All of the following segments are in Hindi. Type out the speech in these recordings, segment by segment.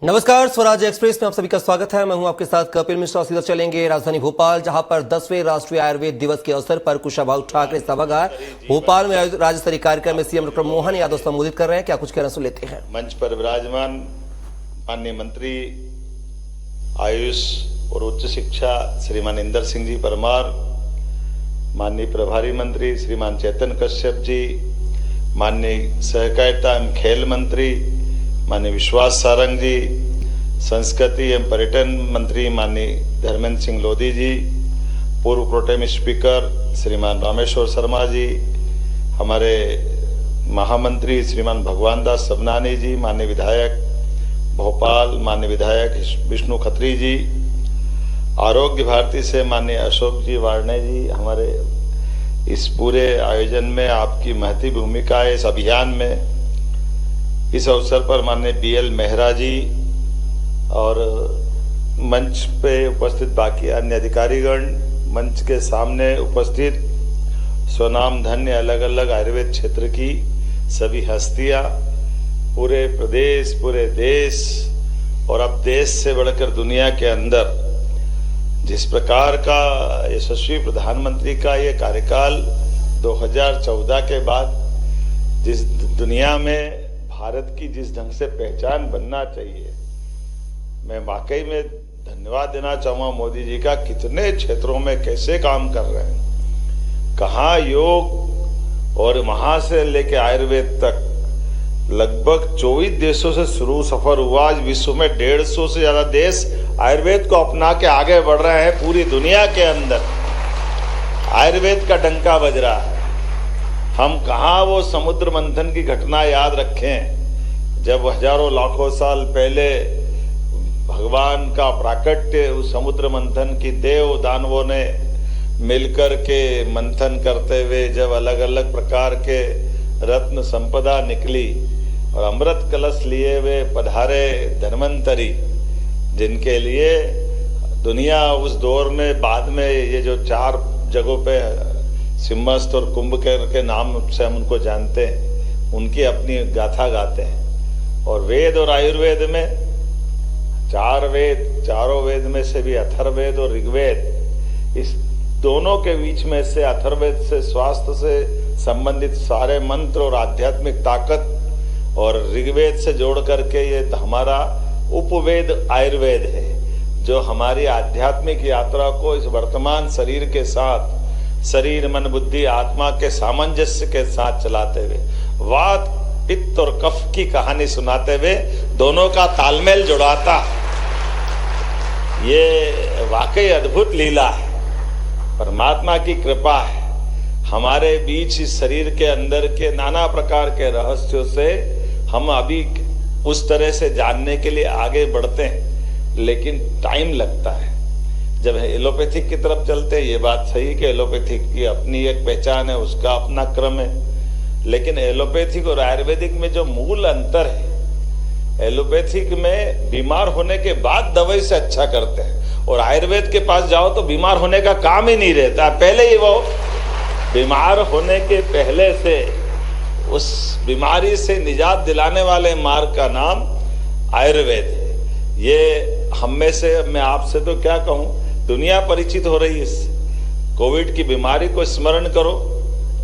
नमस्कार, स्वराज एक्सप्रेस में आप सभी का स्वागत है। मैं हूं आपके साथ कपिल मिश्रा। सीधा चलेंगे राजधानी भोपाल, जहां पर 10वें राष्ट्रीय आयुर्वेद दिवस के अवसर पर कुशाभाऊ ठाकरे सभागार भोपाल में आयोजित राज्य स्तरीय कार्यक्रम में सीएम डॉक्टर मोहन यादव संबोधित कर रहे हैं। क्या कुछ कहना सुन लेते हैं। मंच पर विराजमान माननीय मंत्री आयुष और उच्च शिक्षा श्रीमान इंदर सिंह जी परमार, माननीय प्रभारी मंत्री श्रीमान चेतन कश्यप जी, माननीय सहकारिता एवं खेल मंत्री माननीय विश्वास सारंग जी, संस्कृति एवं पर्यटन मंत्री माननीय धर्मेंद्र सिंह लोधी जी, पूर्व प्रोटेम स्पीकर श्रीमान रामेश्वर शर्मा जी, हमारे महामंत्री श्रीमान भगवान दास सबनानी जी, माननीय विधायक भोपाल माननीय विधायक विष्णु खत्री जी, आरोग्य भारती से माननीय अशोक जी वार्णे जी, हमारे इस पूरे आयोजन में आपकी महती भूमिका है। इस अभियान में इस अवसर पर माननीय बीएल मेहरा जी और मंच पे उपस्थित बाकी अन्य अधिकारीगण, मंच के सामने उपस्थित स्वनाम धन्य अलग अलग आयुर्वेद क्षेत्र की सभी हस्तियां, पूरे प्रदेश पूरे देश और अब देश से बढ़कर दुनिया के अंदर जिस प्रकार का यशस्वी प्रधानमंत्री का ये कार्यकाल 2014 के बाद जिस दुनिया में भारत की जिस ढंग से पहचान बनना चाहिए, मैं वाकई में धन्यवाद देना चाहूँगा मोदी जी का। कितने क्षेत्रों में कैसे काम कर रहे हैं, कहाँ योग और वहाँ से लेके आयुर्वेद तक लगभग 24 देशों से शुरू सफर हुआ। आज विश्व में 150 से ज्यादा देश आयुर्वेद को अपना के आगे बढ़ रहे हैं। पूरी दुनिया के अंदर आयुर्वेद का डंका बज रहा है। हम कहाँ वो समुद्र मंथन की घटना याद रखें, जब हजारों लाखों साल पहले भगवान का प्राकट्य उस समुद्र मंथन की देव दानवों ने मिलकर के मंथन करते हुए जब अलग अलग प्रकार के रत्न संपदा निकली और अमृत कलश लिए हुए पधारे धन्वंतरी, जिनके लिए दुनिया उस दौर में बाद में ये जो 4 जगहों पे सिम्हस्थ और कुंभकर्ण के नाम से हम उनको जानते हैं, उनकी अपनी गाथा गाते हैं। और वेद और आयुर्वेद में 4 वेद, चारों वेद में से भी अथर्ववेद और ऋग्वेद, इस दोनों के बीच में से अथर्ववेद से स्वास्थ्य से संबंधित सारे मंत्र और आध्यात्मिक ताकत और ऋग्वेद से जोड़ करके ये हमारा उपवेद आयुर्वेद है, जो हमारी आध्यात्मिक यात्रा को इस वर्तमान शरीर के साथ, शरीर मन बुद्धि आत्मा के सामंजस्य के साथ चलाते हुए, वात पित्त और कफ की कहानी सुनाते हुए दोनों का तालमेल जुड़ाता, ये वाकई अद्भुत लीला है, परमात्मा की कृपा है। हमारे बीच इस शरीर के अंदर के नाना प्रकार के रहस्यों से हम अभी उस तरह से जानने के लिए आगे बढ़ते हैं, लेकिन टाइम लगता है। जब एलोपैथिक की तरफ चलते हैं, ये बात सही कि एलोपैथिक की अपनी एक पहचान है, उसका अपना क्रम है, लेकिन एलोपैथिक और आयुर्वेदिक में जो मूल अंतर है, एलोपैथिक में बीमार होने के बाद दवाई से अच्छा करते हैं और आयुर्वेद के पास जाओ तो बीमार होने का काम ही नहीं रहता। पहले ही वो बीमार होने के पहले से उस बीमारी से निजात दिलाने वाले मार्ग का नाम आयुर्वेद है। ये हम में से, मैं आपसे तो क्या कहूँ, दुनिया परिचित हो रही है इससे। कोविड की बीमारी को स्मरण करो,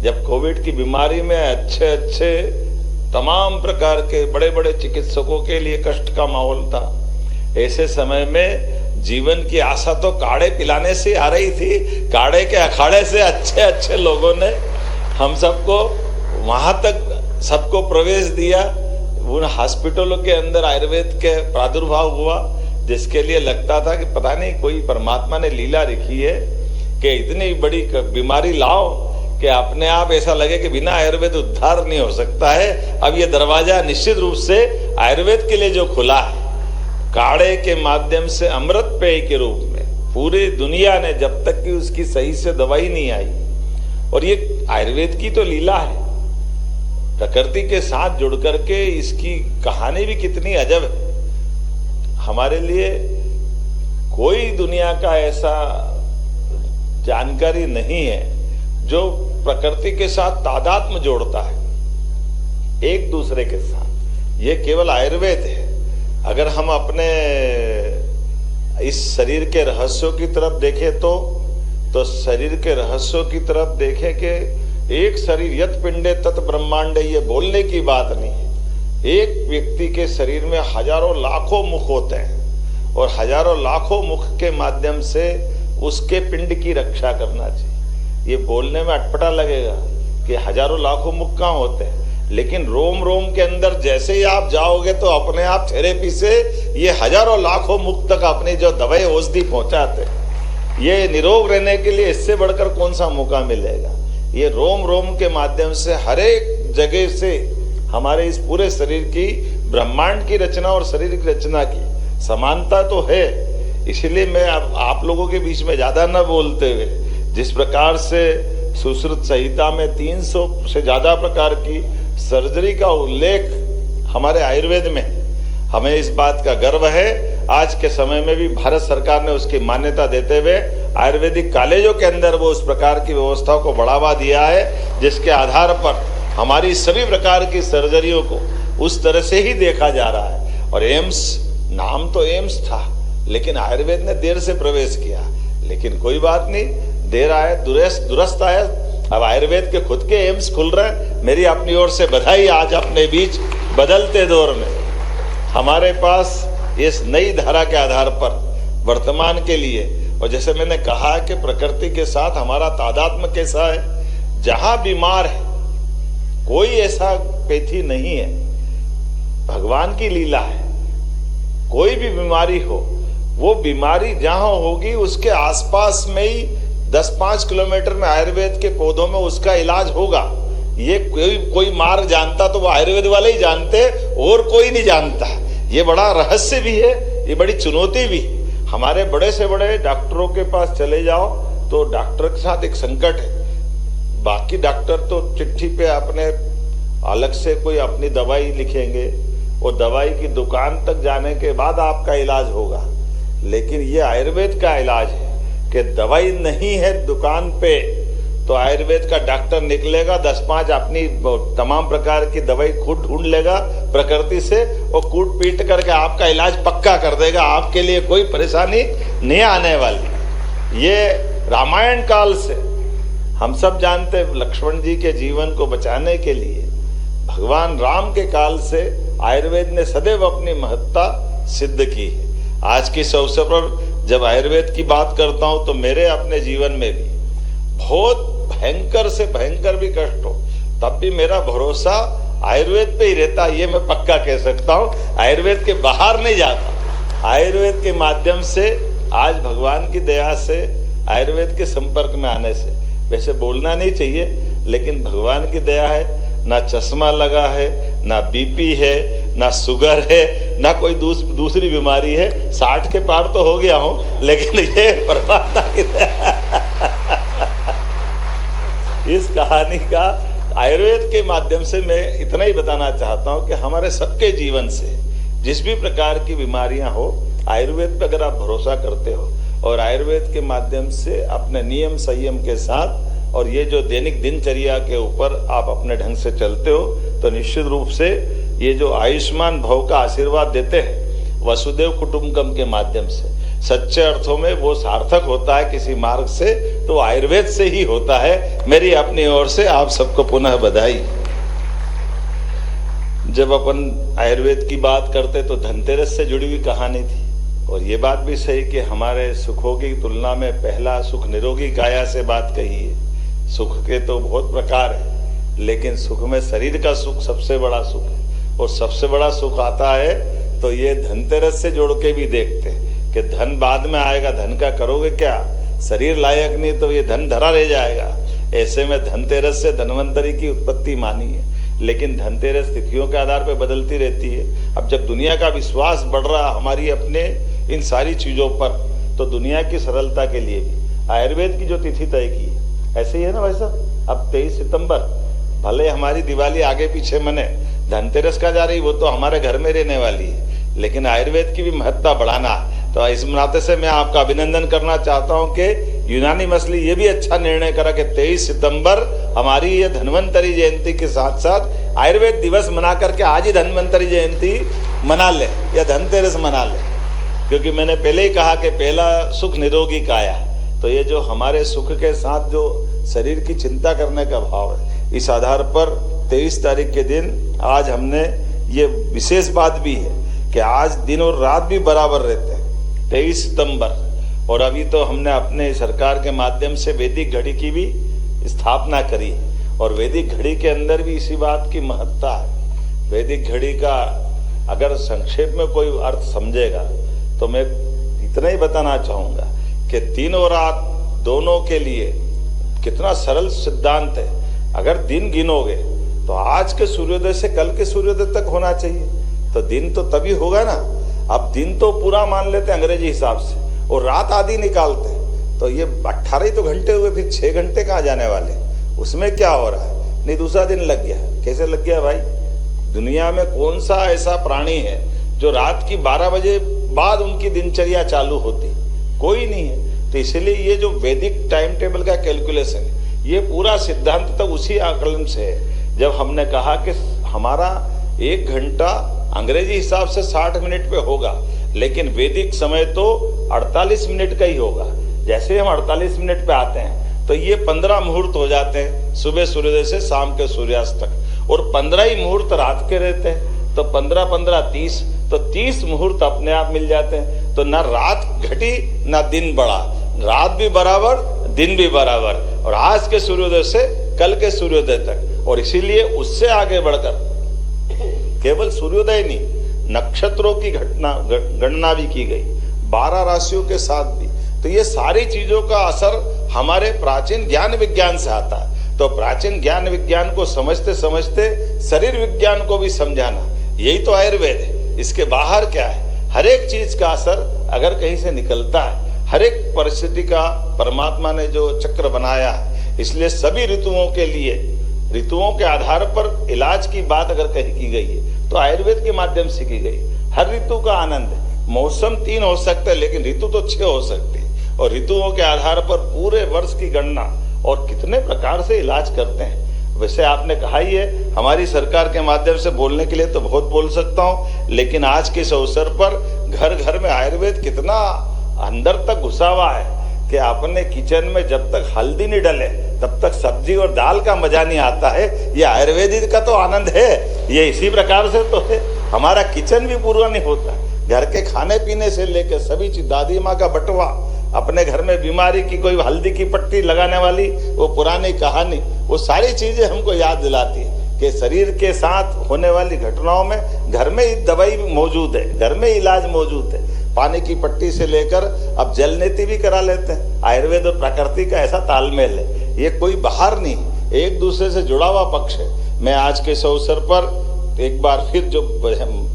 जब कोविड की बीमारी में अच्छे तमाम प्रकार के बड़े बड़े चिकित्सकों के लिए कष्ट का माहौल था, ऐसे समय में जीवन की आशा तो काढ़े पिलाने से आ रही थी। काढ़े के अखाड़े से अच्छे लोगों ने हम सबको वहां तक सबको प्रवेश दिया। उन हॉस्पिटलों के अंदर आयुर्वेद के प्रादुर्भाव हुआ, जिसके लिए लगता था कि पता नहीं कोई परमात्मा ने लीला लिखी है कि इतनी बड़ी बीमारी लाओ कि अपने आप ऐसा लगे कि बिना आयुर्वेद उद्धार नहीं हो सकता है। अब ये दरवाजा निश्चित रूप से आयुर्वेद के लिए जो खुला है, काढ़े के माध्यम से अमृत पेय के रूप में पूरी दुनिया ने, जब तक कि उसकी सही से दवाई नहीं आई, और ये आयुर्वेद की तो लीला है, प्रकृति के साथ जुड़ करके इसकी कहानी भी कितनी अजब है। हमारे लिए कोई दुनिया का ऐसा जानकारी नहीं है जो प्रकृति के साथ तादात्म्य जोड़ता है एक दूसरे के साथ। ये केवल आयुर्वेद है। अगर हम अपने इस शरीर के रहस्यों की तरफ देखें तो शरीर के रहस्यों की तरफ देखें कि एक शरीर यत पिंडे तत् ब्रह्मांडे, ये बोलने की बात नहीं है। एक व्यक्ति के शरीर में हजारों लाखों मुख होते हैं और हजारों लाखों मुख के माध्यम से उसके पिंड की रक्षा करना चाहिए। ये बोलने में अटपटा लगेगा कि हजारों लाखों मुख कहाँ होते हैं, लेकिन रोम रोम के अंदर जैसे ही आप जाओगे तो अपने आप थेरेपी से ये हजारों लाखों मुख तक अपनी जो दवाई औषधि पहुंचाते हैं। ये निरोग रहने के लिए इससे बढ़कर कौन सा मौका मिलेगा। ये रोम रोम के माध्यम से हर एक जगह से हमारे इस पूरे शरीर की, ब्रह्मांड की रचना और शरीर की रचना की समानता तो है। इसलिए मैं आप लोगों के बीच में ज्यादा न बोलते हुए, जिस प्रकार से सुश्रुत संहिता में 300 से ज्यादा प्रकार की सर्जरी का उल्लेख हमारे आयुर्वेद में, हमें इस बात का गर्व है। आज के समय में भी भारत सरकार ने उसकी मान्यता देते हुए आयुर्वेदिक कॉलेजों के अंदर वो उस प्रकार की व्यवस्थाओं को बढ़ावा दिया है, जिसके आधार पर हमारी सभी प्रकार की सर्जरियों को उस तरह से ही देखा जा रहा है। और एम्स, नाम तो एम्स था, लेकिन आयुर्वेद ने देर से प्रवेश किया, लेकिन कोई बात नहीं, देर आए दुरुस्त आए। अब आयुर्वेद के खुद के एम्स खुल रहे हैं। मेरी अपनी ओर से बधाई। आज अपने बीच बदलते दौर में हमारे पास इस नई धारा के आधार पर वर्तमान के लिए, और जैसे मैंने कहा कि प्रकृति के साथ हमारा तादात्म्य कैसा है, जहां बीमार है कोई ऐसा पैथी नहीं है, भगवान की लीला है। कोई भी बीमारी हो, वो बीमारी जहां होगी उसके आसपास में ही 10-5 किलोमीटर में आयुर्वेद के पौधों में उसका इलाज होगा। ये कोई मार्ग जानता तो वो आयुर्वेद वाले ही जानते, और कोई नहीं जानता। ये बड़ा रहस्य भी है, ये बड़ी चुनौती भी है। हमारे बड़े से बड़े डॉक्टरों के पास चले जाओ तो डॉक्टर के साथ एक संकट है। बाकी डॉक्टर तो चिट्ठी पे अपने अलग से कोई अपनी दवाई लिखेंगे, वो दवाई की दुकान तक जाने के बाद आपका इलाज होगा। लेकिन ये आयुर्वेद का इलाज है कि दवाई नहीं है दुकान पे, तो आयुर्वेद का डॉक्टर निकलेगा, 10-5 अपनी तमाम प्रकार की दवाई खुद ढूंढ लेगा प्रकृति से, और कूट पीट करके आपका इलाज पक्का कर देगा। आपके लिए कोई परेशानी नहीं आने वाली। ये रामायण काल से हम सब जानते, लक्ष्मण जी के जीवन को बचाने के लिए भगवान राम के काल से आयुर्वेद ने सदैव अपनी महत्ता सिद्ध की है। आज के इस अवसर पर जब आयुर्वेद की बात करता हूं तो मेरे अपने जीवन में भी बहुत भयंकर से भयंकर भी कष्ट हो, तब भी मेरा भरोसा आयुर्वेद पे ही रहता, ये मैं पक्का कह सकता हूं। आयुर्वेद के बाहर नहीं जाता। आयुर्वेद के माध्यम से आज भगवान की दया से, आयुर्वेद के संपर्क में आने से, वैसे बोलना नहीं चाहिए, लेकिन भगवान की दया है, ना चश्मा लगा है, ना बीपी है, ना शुगर है, ना कोई दूसरी बीमारी है। 60 के पार तो हो गया हूं, लेकिन ये परमात्मा की दया। इस कहानी का आयुर्वेद के माध्यम से मैं इतना ही बताना चाहता हूं कि हमारे सबके जीवन से जिस भी प्रकार की बीमारियां हो, आयुर्वेद पे अगर आप भरोसा करते हो और आयुर्वेद के माध्यम से अपने नियम संयम के साथ, और ये जो दैनिक दिनचर्या के ऊपर आप अपने ढंग से चलते हो, तो निश्चित रूप से ये जो आयुष्मान भव का आशीर्वाद देते हैं वसुदेव कुटुंबकम के माध्यम से, सच्चे अर्थों में वो सार्थक होता है किसी मार्ग से, तो आयुर्वेद से ही होता है। मेरी अपनी ओर से आप सबको पुनः बधाई। जब अपन आयुर्वेद की बात करते तो धनतेरस से जुड़ी हुई कहानी थी, और ये बात भी सही कि हमारे सुखों की तुलना में पहला सुख निरोगी काया से बात कही है। सुख के तो बहुत प्रकार है, लेकिन सुख में शरीर का सुख सबसे बड़ा सुख है, और सबसे बड़ा सुख आता है तो ये धनतेरस से जोड़ के भी देखते हैं कि धन बाद में आएगा, धन का करोगे क्या, शरीर लायक नहीं तो ये धन धरा रह जाएगा। ऐसे में धनतेरस से धनवंतरी की उत्पत्ति मानी है, लेकिन धनतेरस तिथियों के आधार पर बदलती रहती है। अब जब दुनिया का विश्वास बढ़ रहा हमारी अपने इन सारी चीजों पर, तो दुनिया की सरलता के लिए भी आयुर्वेद की जो तिथि तय की, ऐसे ही है ना भाई साहब। अब 23 सितंबर, भले हमारी दिवाली आगे पीछे मने, धनतेरस का जा रही वो तो हमारे घर में रहने वाली है, लेकिन आयुर्वेद की भी महत्ता बढ़ाना। तो इस नाते से मैं आपका अभिनंदन करना चाहता हूं कि यूनानी मसली ये भी अच्छा निर्णय करा कि 23 सितंबर हमारी ये धन्वंतरी जयंती के साथ साथ आयुर्वेद दिवस मना करके आज ही धन्वंतरी जयंती मना ले या धनतेरस मना ले, क्योंकि मैंने पहले ही कहा कि पहला सुख निरोगी काया। तो ये जो हमारे सुख के साथ जो शरीर की चिंता करने का भाव है, इस आधार पर 23 तारीख के दिन आज हमने ये विशेष बात भी है कि आज दिन और रात भी बराबर रहते हैं, 23 सितंबर। और अभी तो हमने अपने सरकार के माध्यम से वैदिक घड़ी की भी स्थापना करी, और वैदिक घड़ी के अंदर भी इसी बात की महत्ता है। वैदिक घड़ी का अगर संक्षेप में कोई अर्थ समझेगा तो मैं इतना ही बताना चाहूंगा कि दिन और रात दोनों के लिए कितना सरल सिद्धांत है। अगर दिन गिनोगे तो आज के सूर्योदय से कल के सूर्योदय तक होना चाहिए, तो दिन तो तभी होगा ना। अब दिन तो पूरा मान लेते हैं अंग्रेजी हिसाब से, और रात आधी निकालते हैं, तो ये 18 ही तो घंटे हुए, फिर 6 घंटे कहाँ जाने वाले, उसमें क्या हो रहा है। नहीं, दूसरा दिन लग गया। कैसे लग गया भाई? दुनिया में कौन सा ऐसा प्राणी है जो रात की 12 बजे बाद उनकी दिनचर्या चालू होती? कोई नहीं है। तो इसलिए ये जो वैदिक टाइम टेबल का कैलकुलेशन है, ये पूरा सिद्धांत तो उसी आकलन से है। जब हमने कहा कि हमारा 1 घंटा अंग्रेजी हिसाब से 60 मिनट पे होगा, लेकिन वैदिक समय तो 48 मिनट का ही होगा। जैसे हम 48 मिनट पे आते हैं तो ये 15 मुहूर्त हो जाते हैं, सुबह सूर्योदय से शाम के सूर्यास्त तक, और 15 ही मुहूर्त रात के रहते हैं। तो 15-15 30, तो 30 मुहूर्त अपने आप मिल जाते हैं। तो ना रात घटी ना दिन बढ़ा, रात भी बराबर दिन भी बराबर, और आज के सूर्योदय से कल के सूर्योदय तक। और इसीलिए उससे आगे बढ़कर केवल सूर्योदय नहीं, नक्षत्रों की गणना भी की गई, 12 राशियों के साथ भी। तो ये सारी चीजों का असर हमारे प्राचीन ज्ञान विज्ञान से आता है। तो प्राचीन ज्ञान विज्ञान को समझते समझते शरीर विज्ञान को भी समझाना, यही तो आयुर्वेद है। इसके बाहर क्या है? हर एक चीज का असर अगर कहीं से निकलता है, हर एक परिस्थिति का परमात्मा ने जो चक्र बनाया है, इसलिए सभी ऋतुओं के लिए, ऋतुओं के आधार पर इलाज की बात अगर कहीं की गई है तो आयुर्वेद के माध्यम से की गई। हर ऋतु का आनंद है। मौसम 3 हो सकते हैं, लेकिन ऋतु तो 6 हो सकती है, और ऋतुओं के आधार पर पूरे वर्ष की गणना और कितने प्रकार से इलाज करते हैं। वैसे आपने कहा ही है, हमारी सरकार के माध्यम से बोलने के लिए तो बहुत बोल सकता हूं, लेकिन आज के इस अवसर पर घर घर में आयुर्वेद कितना अंदर तक घुसा हुआ है कि अपने किचन में जब तक हल्दी नहीं डले तब तक सब्जी और दाल का मजा नहीं आता है। ये आयुर्वेदिक का तो आनंद है। ये इसी प्रकार से तो है, हमारा किचन भी पूरा नहीं होता। घर के खाने पीने से लेकर सभी चीज, दादी माँ का बटवा, अपने घर में बीमारी की कोई हल्दी की पट्टी लगाने वाली वो पुरानी कहानी, वो सारी चीजें हमको याद दिलाती है कि शरीर के साथ होने वाली घटनाओं में घर में ही दवाई मौजूद है, घर में इलाज मौजूद है। पानी की पट्टी से लेकर अब जल नीति भी करा लेते हैं। आयुर्वेद और प्रकृति का ऐसा तालमेल है, ये कोई बाहर नहीं, एक दूसरे से जुड़ा हुआ पक्ष है। मैं आज के इस अवसर पर एक बार फिर जो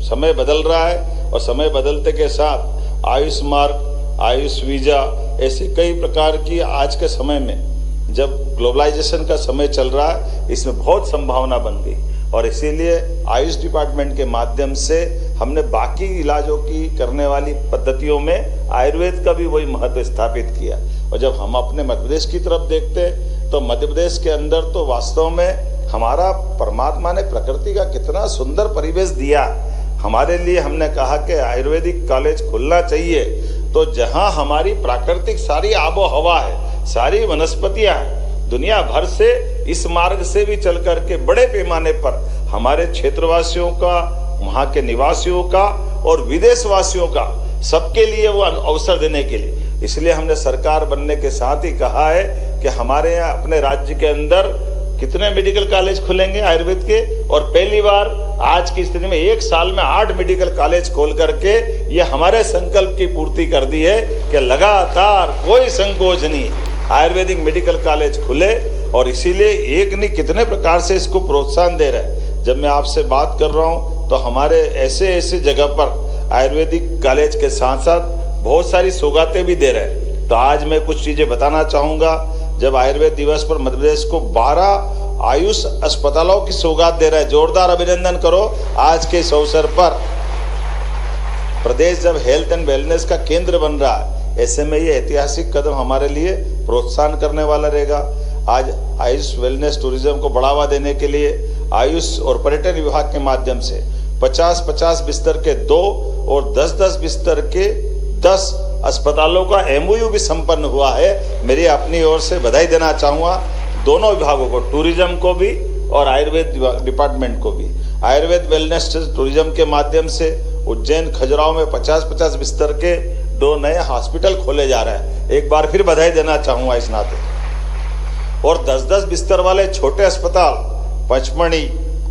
समय बदल रहा है, और समय बदलते के साथ आयुष मार्ग, आयुष वीजा, ऐसी कई प्रकार की आज के समय में जब ग्लोबलाइजेशन का समय चल रहा है, इसमें बहुत संभावना बन गई। और इसीलिए आयुष डिपार्टमेंट के माध्यम से हमने बाकी इलाजों की करने वाली पद्धतियों में आयुर्वेद का भी वही महत्व स्थापित किया। और जब हम अपने मध्य प्रदेश की तरफ देखते हैं तो मध्य प्रदेश के अंदर तो वास्तव में हमारा परमात्मा ने प्रकृति का कितना सुंदर परिवेश दिया हमारे लिए। हमने कहा कि आयुर्वेदिक कॉलेज खुलना चाहिए, तो जहां हमारी प्राकृतिक सारी आबो हवा है, सारी वनस्पतियां हैं, दुनिया भर से इस मार्ग से भी चल करके बड़े पैमाने पर हमारे क्षेत्रवासियों का, वहां के निवासियों का और विदेशवासियों का, सबके लिए वो अवसर देने के लिए, इसलिए हमने सरकार बनने के साथ ही कहा है कि हमारे यहाँ अपने राज्य के अंदर कितने मेडिकल कॉलेज खुलेंगे आयुर्वेद के। और पहली बार आज की स्थिति में 1 साल में 8 मेडिकल कॉलेज खोल करके ये हमारे संकल्प की पूर्ति कर दी है कि लगातार कोई संकोच नहीं, आयुर्वेदिक मेडिकल कॉलेज खुले। और इसीलिए एक नहीं कितने प्रकार से इसको प्रोत्साहन दे रहे हैं। जब मैं आपसे बात कर रहा हूँ तो हमारे ऐसे ऐसे जगह पर आयुर्वेदिक कॉलेज के साथ साथ बहुत सारी सौगातें भी दे रहे हैं। तो आज मैं कुछ चीजें बताना चाहूंगा। जब आयुर्वेद दिवस पर मध्य प्रदेश को 12 आयुष अस्पतालों की सौगात दे रहा है, जोरदार अभिनंदन करो आज के इस अवसर पर। प्रदेश जब हेल्थ एंड वेलनेस का केंद्र बन रहा है, ऐसे में ये ऐतिहासिक कदम हमारे लिए प्रोत्साहन करने वाला रहेगा। आज आयुष वेलनेस टूरिज्म को बढ़ावा देने के लिए आयुष और पर्यटन विभाग के माध्यम से 50-50 बिस्तर के 2 और 10-10 बिस्तर के 10 अस्पतालों का MOU भी संपन्न हुआ है। मेरी अपनी ओर से बधाई देना चाहूँगा दोनों विभागों को, टूरिज्म को भी और आयुर्वेद डिपार्टमेंट को भी। आयुर्वेद वेलनेस टूरिज्म के माध्यम से उज्जैन खजुराहो में 50-50 बिस्तर के 2 नए हॉस्पिटल खोले जा रहे हैं। एक बार फिर बधाई देना चाहूँगा इस नाते। और 10-10 बिस्तर वाले छोटे अस्पताल पचमढ़ी,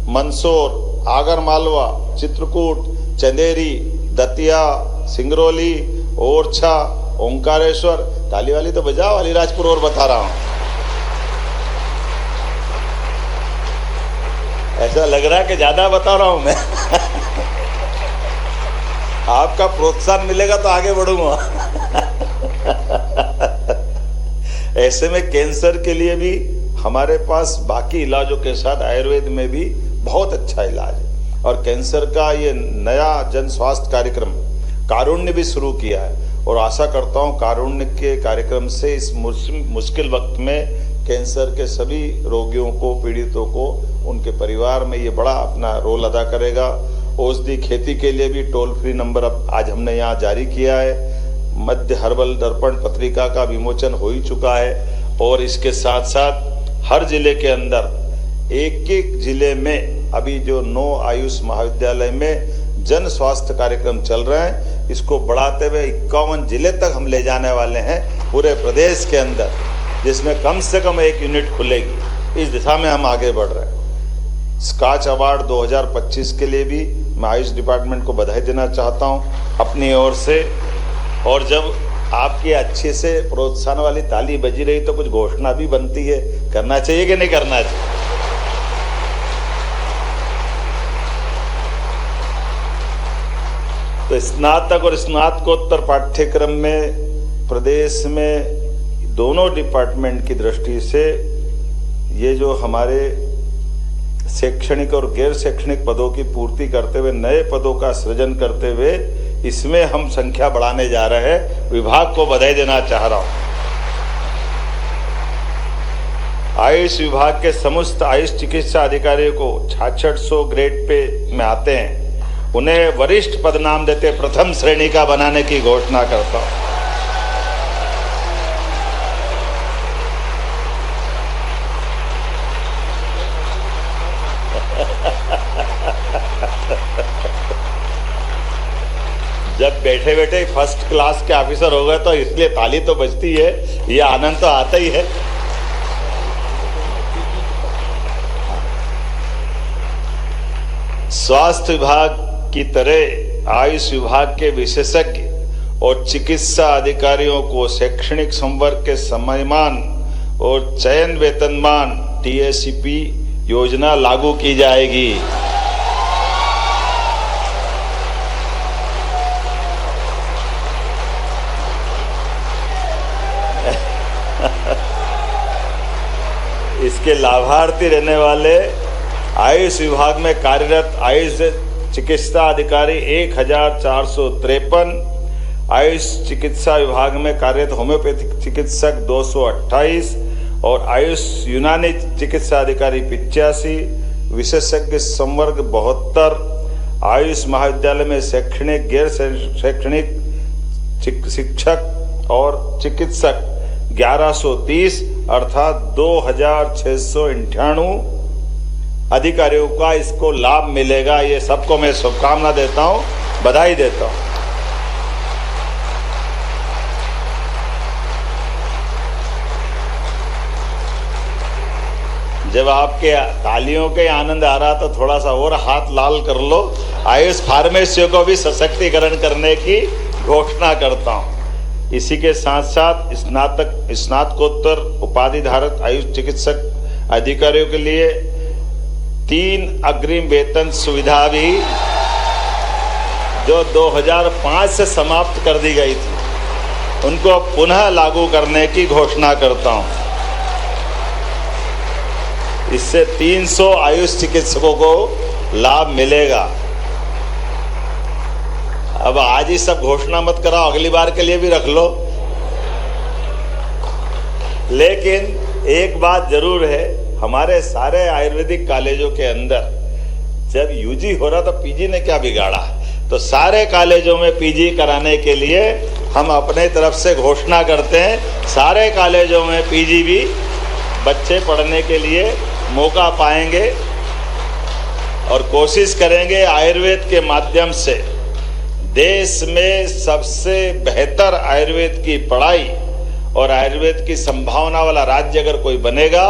मंदसौर, आगरमालवा, चित्रकूट, चंदेरी, दतिया, सिंगरौली, ओरछा, ओंकारेश्वर, ताली वाली तो बजाओ, अलीराजपुर और बता रहा हूं। ऐसा लग रहा है कि ज्यादा बता रहा हूं मैं। आपका प्रोत्साहन मिलेगा तो आगे बढ़ूंगा। ऐसे में कैंसर के लिए भी हमारे पास बाकी इलाजों के साथ आयुर्वेद में भी बहुत अच्छा इलाज है। और कैंसर का ये नया जन स्वास्थ्य कार्यक्रम कारुण्य भी शुरू किया है और आशा करता हूं कारुण्य के कार्यक्रम से इस मुश्किल वक्त में कैंसर के सभी रोगियों को, पीड़ितों को, उनके परिवार में ये बड़ा अपना रोल अदा करेगा। औषधि खेती के लिए भी टोल फ्री नंबर अब आज हमने यहाँ जारी किया है। मध्य हर्बल दर्पण पत्रिका का विमोचन हो ही चुका है और इसके साथ साथ हर जिले के अंदर एक जिले में अभी जो 9 आयुष महाविद्यालय में जन स्वास्थ्य कार्यक्रम चल रहे हैं, इसको बढ़ाते हुए 51 जिले तक हम ले जाने वाले हैं पूरे प्रदेश के अंदर, जिसमें कम से कम 1 यूनिट खुलेगी। इस दिशा में हम आगे बढ़ रहे हैं। स्कॉच अवार्ड 2025 के लिए भी मैं आयुष डिपार्टमेंट को बधाई देना चाहता हूं अपनी ओर से। और जब आपकी अच्छे से प्रोत्साहन वाली ताली बजी रही तो कुछ घोषणा भी बनती है, करना चाहिए कि नहीं करना चाहिए? तो स्नातक और स्नातकोत्तर पाठ्यक्रम में प्रदेश में दोनों डिपार्टमेंट की दृष्टि से ये जो हमारे शैक्षणिक और गैर शैक्षणिक पदों की पूर्ति करते हुए नए पदों का सृजन करते हुए इसमें हम संख्या बढ़ाने जा रहे हैं। विभाग को बधाई देना चाह रहा हूं। आयुष विभाग के समस्त आयुष चिकित्सा अधिकारियों को 6600 ग्रेड पे में आते हैं, उन्हें वरिष्ठ पद नाम देते प्रथम श्रेणी का बनाने की घोषणा करता हूं। जब बैठे बैठे फर्स्ट क्लास के ऑफिसर हो गए तो इसलिए ताली तो बजती है, ये आनंद तो आता ही है। स्वास्थ्य विभाग की तरह आयुष विभाग के विशेषज्ञ और चिकित्सा अधिकारियों को शैक्षणिक संवर्ग के सम्मान और चयन वेतनमान TACP योजना लागू की जाएगी। इसके लाभार्थी रहने वाले आयुष विभाग में कार्यरत आयुष चिकित्सा अधिकारी 1453, आयुष चिकित्सा विभाग में कार्यरत होम्योपैथिक चिकित्सक 228 और आयुष यूनानी चिकित्सा अधिकारी 85, विशेषज्ञ संवर्ग 72, आयुष महाविद्यालय में शैक्षणिक गैर शैक्षणिक शिक्षक और चिकित्सक 1130 अर्थात 2698 अधिकारियों का इसको लाभ मिलेगा। ये सबको मैं शुभकामना देता हूं, बधाई देता हूं। जब आपके तालियों के आनंद आ रहा तो थोड़ा सा और हाथ लाल कर लो। आयुष फार्मेसियों को भी सशक्तिकरण करने की घोषणा करता हूं। इसी के साथ साथ स्नातकोत्तर उपाधि धारक आयुष चिकित्सक अधिकारियों के लिए 3 अग्रिम वेतन सुविधा भी जो 2005 से समाप्त कर दी गई थी, उनको पुनः लागू करने की घोषणा करता हूं। इससे 300 आयुष चिकित्सकों को लाभ मिलेगा। अब आज ही सब घोषणा मत कराओ, अगली बार के लिए भी रख लो। लेकिन एक बात जरूर है, हमारे सारे आयुर्वेदिक कॉलेजों के अंदर जब यूजी हो रहा तो पीजी ने क्या बिगाड़ा। तो सारे कॉलेजों में पीजी कराने के लिए हम अपने तरफ से घोषणा करते हैं, सारे कॉलेजों में पीजी भी बच्चे पढ़ने के लिए मौका पाएंगे और कोशिश करेंगे आयुर्वेद के माध्यम से देश में सबसे बेहतर आयुर्वेद की पढ़ाई और आयुर्वेद की संभावना वाला राज्य अगर कोई बनेगा,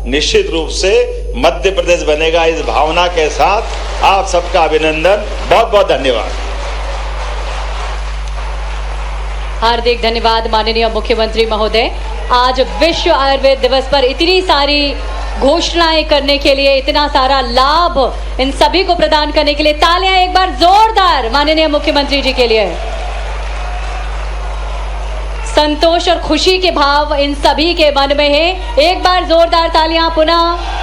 निश्चित रूप से मध्य प्रदेश बनेगा। इस भावना के साथ आप सबका अभिनंदन, बहुत बहुत धन्यवाद। हार्दिक धन्यवाद माननीय मुख्यमंत्री महोदय। आज विश्व आयुर्वेद दिवस पर इतनी सारी घोषणाएं करने के लिए, इतना सारा लाभ इन सभी को प्रदान करने के लिए तालियां एक बार जोरदार माननीय मुख्यमंत्री जी के लिए। संतोष और खुशी के भाव इन सभी के मन में है। एक बार जोरदार तालियां पुनः।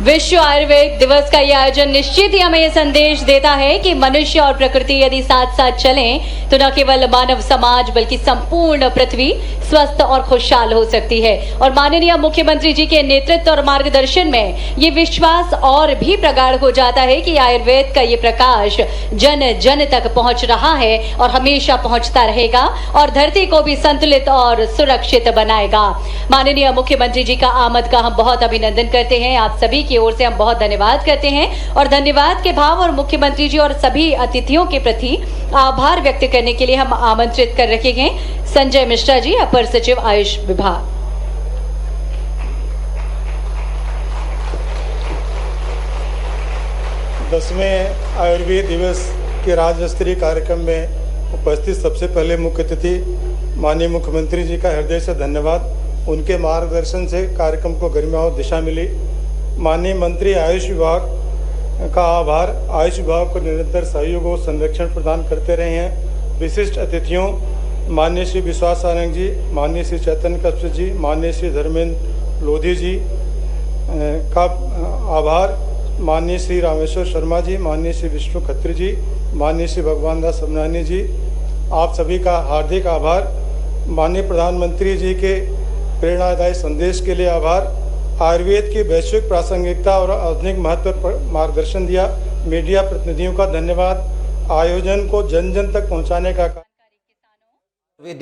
विश्व आयुर्वेद दिवस का यह आयोजन निश्चित ही हमें यह संदेश देता है कि मनुष्य और प्रकृति यदि साथ साथ चलें तो न केवल मानव समाज बल्कि संपूर्ण पृथ्वी स्वस्थ और खुशहाल हो सकती है। और माननीय मुख्यमंत्री जी के नेतृत्व और मार्गदर्शन में ये विश्वास और भी प्रगाढ़ हो जाता है कि आयुर्वेद का ये प्रकाश जन जन तक पहुंच रहा है और हमेशा पहुंचता रहेगा और धरती को भी संतुलित और सुरक्षित बनाएगा। माननीय मुख्यमंत्री जी का आमद का हम बहुत अभिनंदन करते हैं। आप सभी की ओर से हम बहुत धन्यवाद करते हैं और धन्यवाद के भाव और मुख्यमंत्री जी और सभी अतिथियों के प्रति आभार व्यक्त करने के लिए हम आमंत्रित कर रखे हैं संजय मिश्रा जी, अपर सचिव आयुष विभाग। दसवें आयुर्वेद दिवस के राज्य स्तरीय कार्यक्रम में उपस्थित सबसे पहले मुख्य अतिथि माननीय मुख्यमंत्री जी का हृदय से धन्यवाद। उनके मार्गदर्शन से कार्यक्रम को गरिमामय दिशा मिली। माननीय मंत्री आयुष विभाग का आभार। आयुष विभाग को निरंतर सहयोग और संरक्षण प्रदान करते रहे हैं। विशिष्ट अतिथियों माननीय श्री विश्वास आनंद जी, माननीय श्री चैतन्य कश्यप जी, माननीय श्री धर्मेंद्र लोधी जी का आभार। माननीय श्री रामेश्वर शर्मा जी, माननीय श्री विष्णु खत्री जी, माननीय श्री भगवान दास समनानी जी, आप सभी का हार्दिक आभार। माननीय प्रधानमंत्री जी के प्रेरणादायी संदेश के लिए आभार। आयुर्वेद की वैश्विक प्रासंगिकता और आधुनिक महत्व पर मार्गदर्शन दिया। मीडिया प्रतिनिधियों का धन्यवाद। आयोजन को जन जन तक पहुंचाने का